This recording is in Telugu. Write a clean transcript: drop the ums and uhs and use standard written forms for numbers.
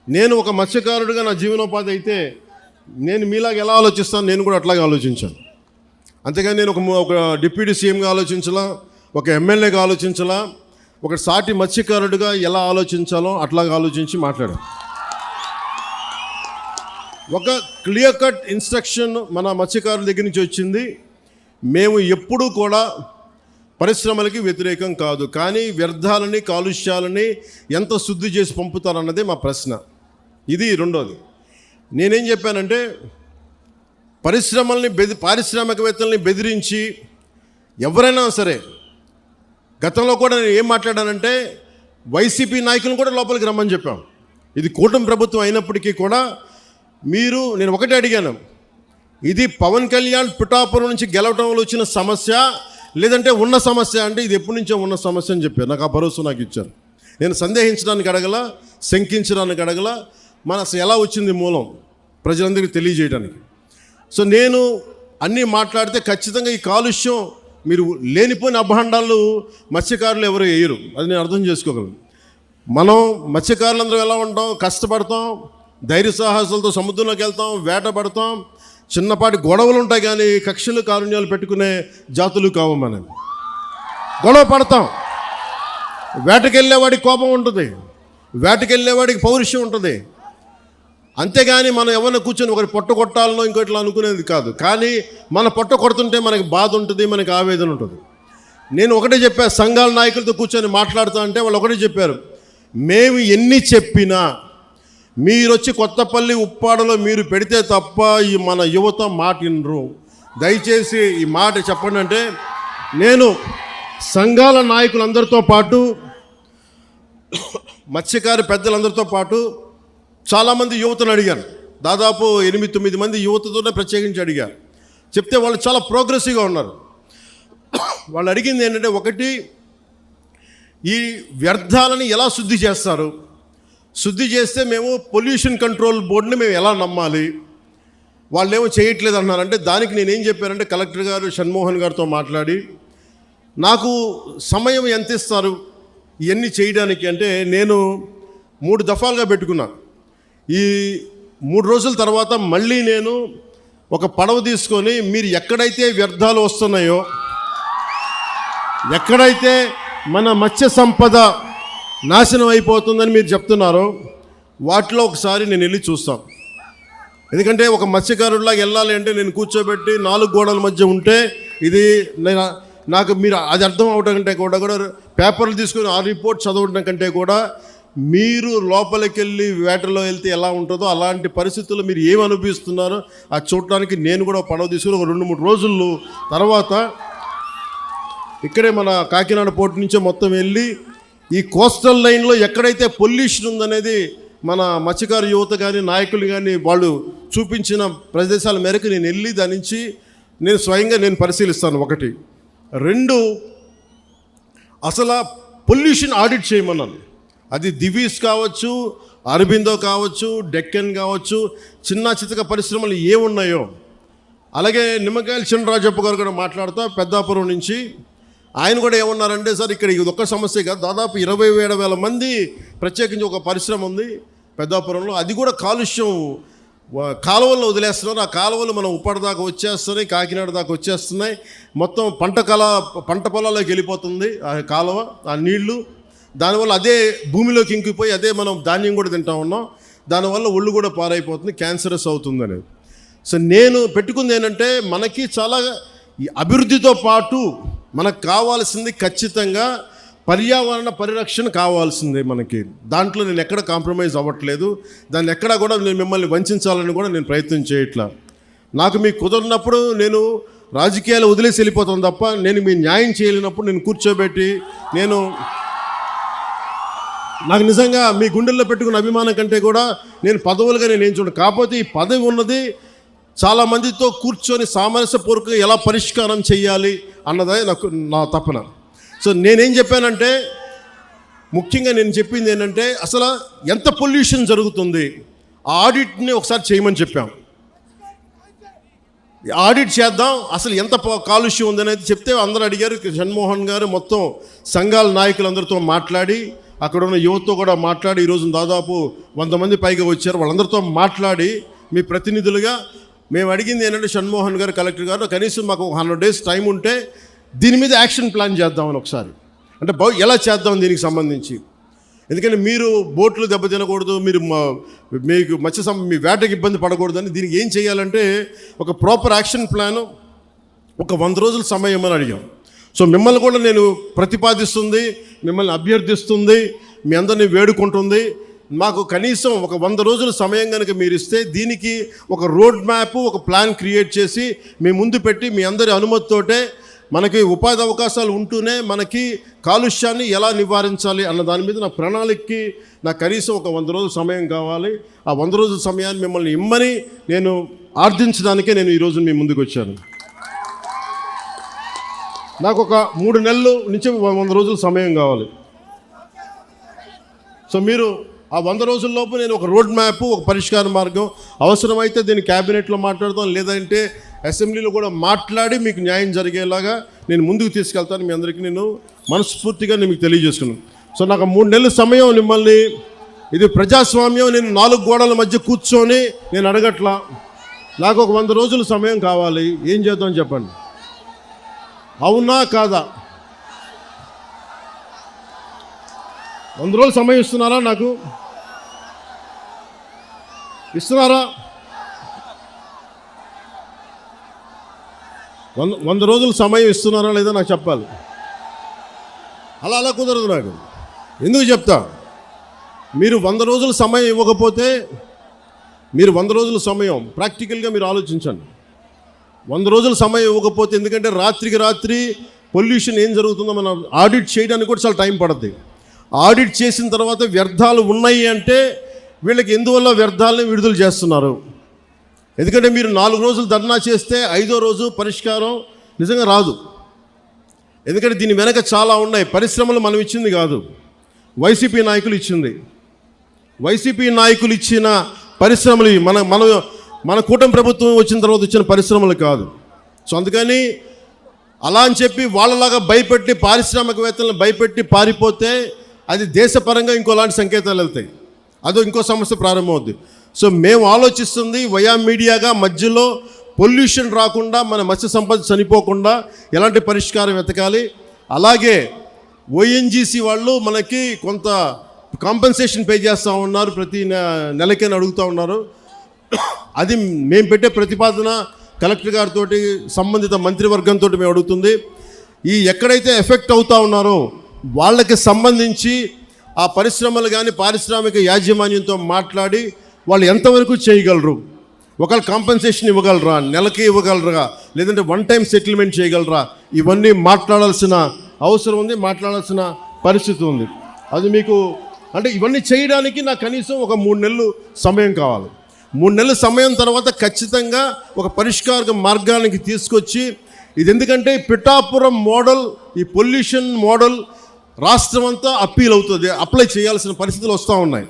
నేను ఒక మత్స్యకారుడిగా నా జీవనోపాధి అయితే నేను మీలాగా ఎలా ఆలోచిస్తాను, నేను కూడా అట్లాగే ఆలోచించాను. అంతేగాని నేను ఒక డిప్యూటీ సీఎంగా ఆలోచించాలా, ఒక ఎమ్మెల్యేగా ఆలోచించాలా, ఒక సాటి మత్స్యకారుడిగా ఎలా ఆలోచించాలో అట్లాగా ఆలోచించి మాట్లాడాను. ఒక క్లియర్ కట్ ఇన్స్ట్రక్షన్ మన మత్స్యకారుల దగ్గర నుంచి వచ్చింది. మేము ఎప్పుడూ కూడా పరిశ్రమలకి వ్యతిరేకం కాదు, కానీ వ్యర్థాలని కాలుష్యాలని ఎంత శుద్ధి చేసి పంపుతారన్నదే మా ప్రశ్న. ఇది రెండోది. నేనేం చెప్పానంటే పారిశ్రామికవేత్తల్ని బెదిరించి ఎవరైనా సరే, గతంలో కూడా నేను ఏం మాట్లాడానంటే వైసీపీ నాయకులను కూడా లోపలికి రమ్మని చెప్పాం. ఇది కూటమి ప్రభుత్వం అయినప్పటికీ కూడా నేను ఒకటే అడిగాను, ఇది పవన్ కళ్యాణ్ పిఠాపురం నుంచి గెలవటంలో వచ్చిన సమస్య లేదంటే ఉన్న సమస్య అంటే ఇది ఎప్పటి నుంచో ఉన్న సమస్య అని చెప్పారు. నాకు ఆ భరోసా నాకు ఇచ్చారు. నేను సందేహించడానికి అడగల, శంకించడానికి అడగల, అసలు ఎలా వచ్చింది మూలం ప్రజలందరికీ తెలియజేయడానికి. సో నేను అన్నీ మాట్లాడితే ఖచ్చితంగా ఈ కాలుష్యం మీరు లేనిపోయిన అభాండాలు మత్స్యకారులు ఎవరు వేయరు, అది నేను అర్థం చేసుకోగలను. మనం మత్స్యకారులందరూ ఎలా ఉంటాం, కష్టపడతాం, ధైర్య సాహసాలతో సముద్రంలోకి వెళ్తాం, వేటపడతాం, చిన్నపాటి గొడవలు ఉంటాయి, కానీ కక్షలు కారుణ్యాలు పెట్టుకునే జాతులు కావు. మనం గొడవ పడతాం, వేటకెళ్ళేవాడికి కోపం ఉంటుంది, వేటకెళ్ళేవాడికి పౌరుషం ఉంటుంది. అంతేగాని మనం ఎవరిని కూర్చొని ఒకరి పొట్ట కొట్టాలనో ఇంకోట్లా అనుకునేది కాదు. కానీ మన పొట్ట కొడుతుంటే మనకి బాధ ఉంటుంది, మనకి ఆవేదన ఉంటుంది. నేను ఒకటే చెప్పా, సంఘాల నాయకులతో కూర్చొని మాట్లాడుతా అంటే వాళ్ళు ఒకటే చెప్పారు, మేము ఎన్ని చెప్పినా మీరు వచ్చి కొత్తపల్లి ఉప్పాడలో మీరు పెడితే తప్ప ఈ మన యువత మాట వినరు, దయచేసి ఈ మాట చెప్పండి అంటే నేను సంఘాల నాయకులందరితో పాటు మత్స్యకార పెద్దలందరితో పాటు చాలామంది యువతను అడిగాను. దాదాపు 8-9 మంది యువతతోనే ప్రత్యేకించి అడిగారు. చెప్తే వాళ్ళు చాలా ప్రోగ్రెసివ్గా ఉన్నారు. వాళ్ళు అడిగింది ఏంటంటే, ఒకటి, ఈ వ్యర్థాలని ఎలా శుద్ధి చేస్తారు, శుద్ధి చేస్తే మేము పొల్యూషన్ కంట్రోల్ బోర్డుని మేము ఎలా నమ్మాలి, వాళ్ళేమో చేయట్లేదు అన్నారంటే దానికి నేనేం చెప్పానంటే కలెక్టర్ గారు షణ్మోహన్ గారితో మాట్లాడి నాకు సమయం ఎంత ఇస్తారు ఇవన్నీ చేయడానికి అంటే నేను 3 దఫాలుగా పెట్టుకున్నాను. ఈ 3 రోజుల తర్వాత మళ్ళీ నేను ఒక పడవ తీసుకొని మీరు ఎక్కడైతే వ్యర్థాలు వస్తున్నాయో, ఎక్కడైతే మన మత్స్య సంపద నాశనం అయిపోతుందని మీరు చెప్తున్నారో వాటిలో ఒకసారి నేను వెళ్ళి చూస్తాను. ఎందుకంటే ఒక మత్స్యకారుడిలాగా వెళ్ళాలి అంటే నేను కూర్చోబెట్టి 4 గోడల మధ్య ఉంటే ఇది నాకు మీరు అది అర్థం అవడం కంటే కూడా పేపర్లు తీసుకొని ఆ రిపోర్ట్ చదవడం కంటే కూడా మీరు లోపలికి వెళ్ళి వేటలో వెళ్తే ఎలా ఉంటుందో అలాంటి పరిస్థితుల్లో మీరు ఏమి అనుభవిస్తున్నారో అది చూడటానికి నేను కూడా పడవ తీసుకుని ఒక 2-3 రోజులు తర్వాత ఇక్కడే మన కాకినాడ పోర్టు నుంచే మొత్తం వెళ్ళి ఈ కోస్టల్ లైన్లో ఎక్కడైతే పొల్యూషన్ ఉందనేది మన మత్స్యకారు యువత కానీ నాయకులు కానీ వాళ్ళు చూపించిన ప్రదేశాల మేరకు నేను వెళ్ళి దాని నుంచి నేను స్వయంగా నేను పరిశీలిస్తాను. 1, 2 అసలు పొల్యూషన్ ఆడిట్ చేయమన్నాను. అది దివీస్ కావచ్చు, అరబిందో కావచ్చు, డెక్కన్ కావచ్చు, చిన్న చితక పరిశ్రమలు ఏమున్నాయో. అలాగే నిమ్మకాయల చినరాజప్ప గారు కూడా మాట్లాడుతూ పెద్దాపురం నుంచి ఆయన కూడా ఏమన్నారంటే, సార్ ఇక్కడ ఇది ఒక్క సమస్య కాదు, దాదాపు 27,000 మంది ప్రత్యేకించి ఒక పరిశ్రమ ఉంది పెద్దాపురంలో, అది కూడా కాలుష్యం కాలువల్లో వదిలేస్తున్నారు. ఆ కాలువలు మనం ఉప్పాడ దాకా వచ్చేస్తున్నాయి, కాకినాడ దాకా వచ్చేస్తున్నాయి, మొత్తం పంట పొలాల్లోకి వెళ్ళిపోతుంది ఆ కాలువ, ఆ నీళ్లు. దానివల్ల అదే భూమిలోకి ఇంకిపోయి అదే మనం ధాన్యం కూడా తింటా ఉన్నాం, దానివల్ల ఒళ్ళు కూడా పారైపోతుంది, క్యాన్సరస్ అవుతుంది అనేది. సో నేను పెట్టుకుంది ఏంటంటే, మనకి చాలా ఈ అభివృద్ధితో పాటు మనకు కావాల్సింది ఖచ్చితంగా పర్యావరణ పరిరక్షణ కావాల్సిందే మనకి. దాంట్లో నేను ఎక్కడ కాంప్రమైజ్ అవ్వట్లేదు, దాన్ని ఎక్కడా కూడా నేను మిమ్మల్ని వంచాలని కూడా నేను ప్రయత్నం చేయట్లా. నాకు మీకు కుదరినప్పుడు నేను రాజకీయాలు వదిలేసి వెళ్ళిపోతాను తప్ప నేను మీ న్యాయం చేయలేనప్పుడు నేను కూర్చోబెట్టి నాకు నిజంగా మీ గుండెల్లో పెట్టుకున్న అభిమానం కంటే కూడా నేను పదవులుగా నేను ఏం చూడను. కాకపోతే ఈ పదవి ఉన్నది చాలామందితో కూర్చొని సామరస్యపూర్వకంగా ఎలా పరిష్కారం చేయాలి అన్నదే నా తపన. సో నేనేం చెప్పానంటే, ముఖ్యంగా నేను చెప్పింది ఏంటంటే, అసలు ఎంత పొల్యూషన్ జరుగుతుంది ఆ ఆడిట్ని ఒకసారి చేయమని చెప్పాం. ఆడిట్ చేద్దాం, అసలు ఎంత కాలుష్యం ఉందనేది చెప్తే అందరూ అడిగారు. షణ్మోహన్ గారు మొత్తం సంఘాల నాయకులందరితో మాట్లాడి అక్కడ ఉన్న యువతతో కూడా మాట్లాడి ఈరోజు దాదాపు 100 మంది పైగా వచ్చారు. వాళ్ళందరితో మాట్లాడి మీ ప్రతినిధులుగా మేము అడిగింది ఏంటంటే, షణ్మోహన్ గారు, కలెక్టర్ గారు, కనీసం మాకు 100 days టైం ఉంటే దీని మీద యాక్షన్ ప్లాన్ చేద్దామని ఒకసారి, అంటే ఎలా చేద్దాం దీనికి సంబంధించి. ఎందుకంటే మీరు బోట్లు దెబ్బతినకూడదు, మీరు మీకు మీ వేటకి ఇబ్బంది పడకూడదని దీనికి ఏం చేయాలంటే ఒక ప్రాపర్ యాక్షన్ ప్లాను, ఒక 100 రోజుల సమయం అని అడిగాం. సో మిమ్మల్ని కూడా నేను ప్రతిపాదిస్తుంది, మిమ్మల్ని అభ్యర్థిస్తుంది, మీ అందరినీ వేడుకుంటుంది. మాకు కనీసం ఒక 100 రోజుల సమయం కనుక మీరు ఇస్తే దీనికి ఒక రోడ్ మ్యాప్, ఒక ప్లాన్ క్రియేట్ చేసి మీ ముందు పెట్టి మీ అందరి అనుమతితోటే మనకి ఉపాధి అవకాశాలు ఉంటూనే మనకి కాలుష్యాన్ని ఎలా నివారించాలి అన్న దాని మీద నా ప్రణాళికకి నాకు కనీసం ఒక 100 రోజుల సమయం కావాలి. ఆ 100 రోజుల సమయాన్ని మిమ్మల్ని ఇమ్మని నేను ఆర్థించడానికే నేను ఈరోజు మీ ముందుకు వచ్చాను. నాకు ఒక 3 నెలల నుంచి 100 రోజుల సమయం కావాలి. సో మీరు ఆ 100 రోజుల్లోపు నేను ఒక రోడ్ మ్యాప్, ఒక పరిష్కార మార్గం, అవసరమైతే దీన్ని క్యాబినెట్లో మాట్లాడతాం, లేదంటే అసెంబ్లీలో కూడా మాట్లాడి మీకు న్యాయం జరిగేలాగా నేను ముందుకు తీసుకెళ్తాను. మీ అందరికీ నేను మనస్ఫూర్తిగా మీకు తెలియజేస్తున్నాను. సో నాకు 3 నెలల సమయం మిమ్మల్ని, ఇది ప్రజాస్వామ్యం, నేను 4 గోడల మధ్య కూర్చొని నేను అడగట్లా. నాకు ఒక 100 రోజుల సమయం కావాలి. ఏం చేద్దాం చెప్పండి, అవునా కాదా? 100 రోజులు సమయం ఇస్తున్నారా? నాకు ఇస్తున్నారా? 100 రోజుల సమయం ఇస్తున్నారా లేదా నాకు చెప్పాలి. అలా కుదరదు నాకు. ఎందుకు చెప్తా, మీరు 100 రోజుల సమయం ఇవ్వకపోతే, మీరు 100 రోజుల సమయం ప్రాక్టికల్గా మీరు ఆలోచించండి. 100 రోజుల సమయం ఇవ్వకపోతే, ఎందుకంటే రాత్రికి రాత్రి పొల్యూషన్ ఏం జరుగుతుందో మనం ఆడిట్ చేయడానికి కూడా చాలా టైం పడుతుంది. ఆడిట్ చేసిన తర్వాత వ్యర్థాలు ఉన్నాయి అంటే వీళ్ళకి ఎందువల్ల వ్యర్థాలని విడుదల చేస్తున్నారు. ఎందుకంటే మీరు 4 రోజులు ధర్నా చేస్తే 5వ రోజు పరిష్కారం నిజంగా రాదు. ఎందుకంటే దీని వెనక చాలా ఉన్నాయి. పరిశ్రమలు మనం ఇచ్చింది కాదు, వైసీపీ నాయకులు ఇచ్చింది. వైసీపీ నాయకులు ఇచ్చిన పరిశ్రమలు మన కూటమి ప్రభుత్వం వచ్చిన తర్వాత వచ్చిన పరిశ్రమలు కాదు. సో అందుకని అలా అని చెప్పి వాళ్ళలాగా భయపెట్టి, పారిశ్రామికవేత్తలను భయపెట్టి పారిపోతే అది దేశపరంగా ఇంకోలాంటి సంకేతాలు వెళ్తాయి, అదో ఇంకో సమస్య ప్రారంభమవుద్ది. సో మేము ఆలోచిస్తుంది వయా మీడియాగా మధ్యలో పొల్యూషన్ రాకుండా, మన మత్స్య సంపద చనిపోకుండా ఎలాంటి పరిష్కారం వెతకాలి. అలాగే ఓఎన్జీసీ వాళ్ళు మనకి కొంత కాంపెన్సేషన్ పే చేస్తూ ఉన్నారు, ప్రతి నెలకైనా అడుగుతూ ఉన్నారు. అది మేము పెట్టే ప్రతిపాదన కలెక్టర్ గారితో, సంబంధిత మంత్రివర్గంతో మేము అడుగుతుంది. ఈ ఎక్కడైతే ఎఫెక్ట్ అవుతూ ఉన్నారో వాళ్ళకి సంబంధించి ఆ పరిశ్రమలు కానీ పారిశ్రామిక యాజమాన్యంతో మాట్లాడి వాళ్ళు ఎంతవరకు చేయగలరు, ఒకవేళ కాంపెన్సేషన్ ఇవ్వగలరా, నెలకి ఇవ్వగలరా, లేదంటే 1 time సెటిల్మెంట్ చేయగలరా, ఇవన్నీ మాట్లాడాల్సిన అవసరం ఉంది, మాట్లాడాల్సిన పరిస్థితి ఉంది. అది మీకు అంటే ఇవన్నీ చేయడానికి నాకు కనీసం ఒక 3 నెలలు సమయం కావాలి. 3 నెలల సమయం తర్వాత ఖచ్చితంగా ఒక పరిష్కార మార్గానికి తీసుకొచ్చి, ఇది ఎందుకంటే పిఠాపురం మోడల్, ఈ పొల్యూషన్ మోడల్ రాష్ట్రం అంతా అప్పీల్ అవుతుంది, అప్లై చేయాల్సిన పరిస్థితులు వస్తూ ఉన్నాయి.